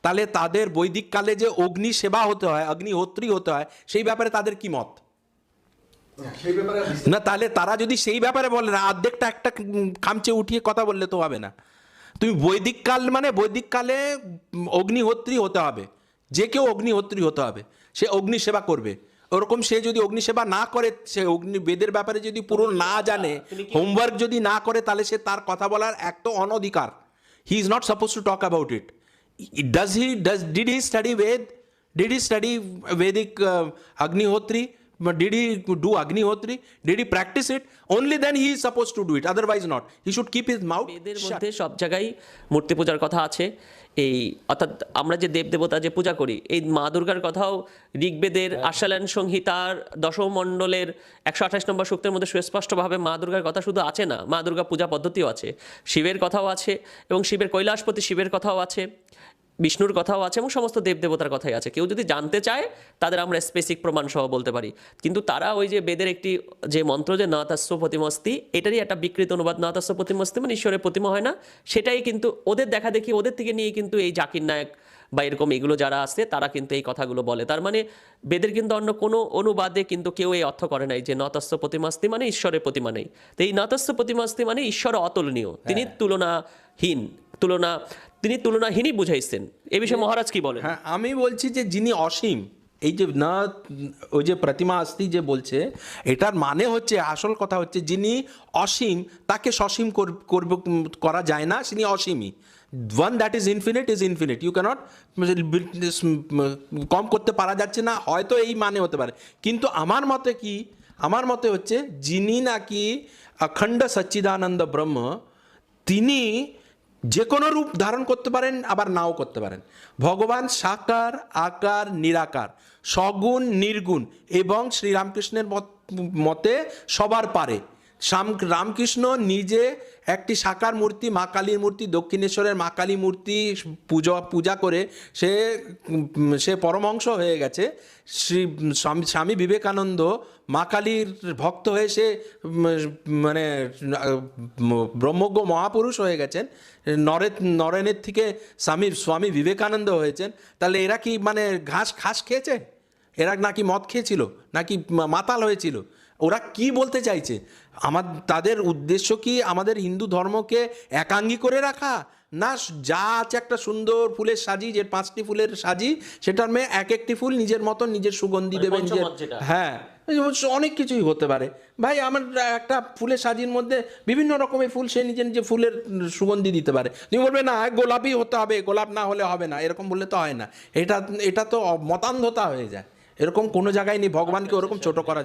তাহলে তাদের বৈদিক কালে যে অগ্নি সেবা হতে হয়, অগ্নিহোত্রী হতে হয়, সেই ব্যাপারে তাদের কি মত? না, তাহলে তারা যদি সেই ব্যাপারে বলে না, অর্ধেকটা একটা খামচে উঠিয়ে কথা বললে তো হবে না। তুমি বৈদিক কাল মানে বৈদিক কালে অগ্নিহোত্রী হতে হবে, যে কেউ অগ্নিহোত্রী হতে হবে, সে অগ্নি সেবা করবে। ওরকম সে যদি অগ্নিসেবা না করে, সে অগ্নি বেদের ব্যাপারে যদি পুরো না জানে, হোমওয়ার্ক যদি না করে, তাহলে সে তার কথা বলার এক তো অনধিকার। He is not suppose to talk about it. Did he study Ved? Did he study Vedic Agnihotri? Did he do Agnihotri? Did he practice it? Only then he is supposed to do it. Otherwise not. He should keep his mouth বেদের shut. মধ্যে সব জায়গায় মূর্তি পূজার কথা আছে। এই অর্থাৎ আমরা যে দেব দেবতা যে পূজা করি, এই মা দুর্গার কথাও ঋগ্বেদের আশালায়ন সংহিতার দশম মণ্ডলের 128 নম্বর সূক্তের মধ্যে সুস্পষ্টভাবে মা দুর্গার কথা শুধু আছে না, মা দুর্গা পূজা পদ্ধতিও আছে, শিবের কথাও আছে, এবং শিবের কৈলাসপতি শিবের কথাও আছে, বিষ্ণুর কথাও আছে, এবং সমস্ত দেবদেবতার কথাই আছে। কেউ যদি জানতে চায় তাদের আমরা স্পেসিফিক প্রমাণ সহ বলতে পারি। কিন্তু তারা ওই যে বেদের একটি যে মন্ত্র যে ন তস্য প্রতিমস্তি, এটারই একটা বিকৃত অনুবাদ, ন তস্য প্রতিমস্তি মানে ঈশ্বরের প্রতিমা হয় না, সেটাই কিন্তু ওদের দেখা দেখি, ওদের থেকে নিয়ে কিন্তু এই জাকির নায়ক বা এরকম এগুলো যারা আছে তারা কিন্তু এই কথাগুলো বলে। তার মানে বেদের কিন্তু অন্য কোনো অনুবাদে কিন্তু কেউ এই অর্থ করে নাই যে ন তস্য প্রতিমাস্তি মানে ঈশ্বরের প্রতিমা নেই। তো এই ন তস্য প্রতিমাস্তি মানে ঈশ্বর অতুলনীয়, তিনি তুলনাহীন, তিনি তুলনাহীনই বুঝাইছেন। এ বিষয়ে মহারাজ কি বলেন? হ্যাঁ, আমি বলছি যে যিনি অসীম, এই যে না ওই যে প্রতিমা আস্তি যে বলছে, এটার মানে হচ্ছে, আসল কথা হচ্ছে, যিনি অসীম তাকে সসীম করা যায় না, তিনি অসীমই। One that is infinite is infinite, you cannot কম করতে পারা যাচ্ছে না, হয়তো এই মানে হতে পারে। কিন্তু আমার মতে কি, আমার মতে হচ্ছে যিনি নাকি অখণ্ড সচ্চিদানন্দ ব্রহ্ম, তিনি যে কোনো রূপ ধারণ করতে পারেন, আবার নাও করতে পারেন। ভগবান সাকার, আকার, নিরাকার, সগুণ, নির্গুণ, এবং শ্রীরামকৃষ্ণের মতে সবার পারে। রামকৃষ্ণ নিজে একটি সাকার মূর্তি, মা কালীর মূর্তি, দক্ষিণেশ্বরের মা কালী মূর্তি পূজা করে সে পরমহংস হয়ে গেছে। স্বামী বিবেকানন্দ মা কালীর ভক্ত হয়ে সে মানে ব্রহ্মজ্ঞ মহাপুরুষ হয়ে গেছেন। নরেনের থেকে স্বামী বিবেকানন্দ হয়েছেন। তাহলে এরা কি মানে ঘাস খেয়েছে? এরা নাকি মদ খেয়েছিল, নাকি মাতাল হয়েছিল? ওরা কি বলতে চাইছে? তাদের উদ্দেশ্য কি আমাদের হিন্দু ধর্মকে একাঙ্গী করে রাখা? না, যা আছে একটা সুন্দর ফুলের সাজি, যে 5টি ফুলের সাজি, সেটার মেয়ে এক একটি ফুল নিজের মতন নিজের সুগন্ধি দেবেন। হ্যাঁ, অনেক কিছুই হতে পারে ভাই। আমার একটা ফুলের সাজির মধ্যে বিভিন্ন রকমের ফুল, সে নিজে নিজে ফুলের সুগন্ধি দিতে পারে। তুমি বলবে না গোলাপই হতে হবে, গোলাপ না হলে হবে না, এরকম বললে তো হয় না। এটা তো মতান্ধতা হয়ে যায়। এরকম কোনো জায়গায় নেই, ভগবানকে ওরকম ছোট করা যায়।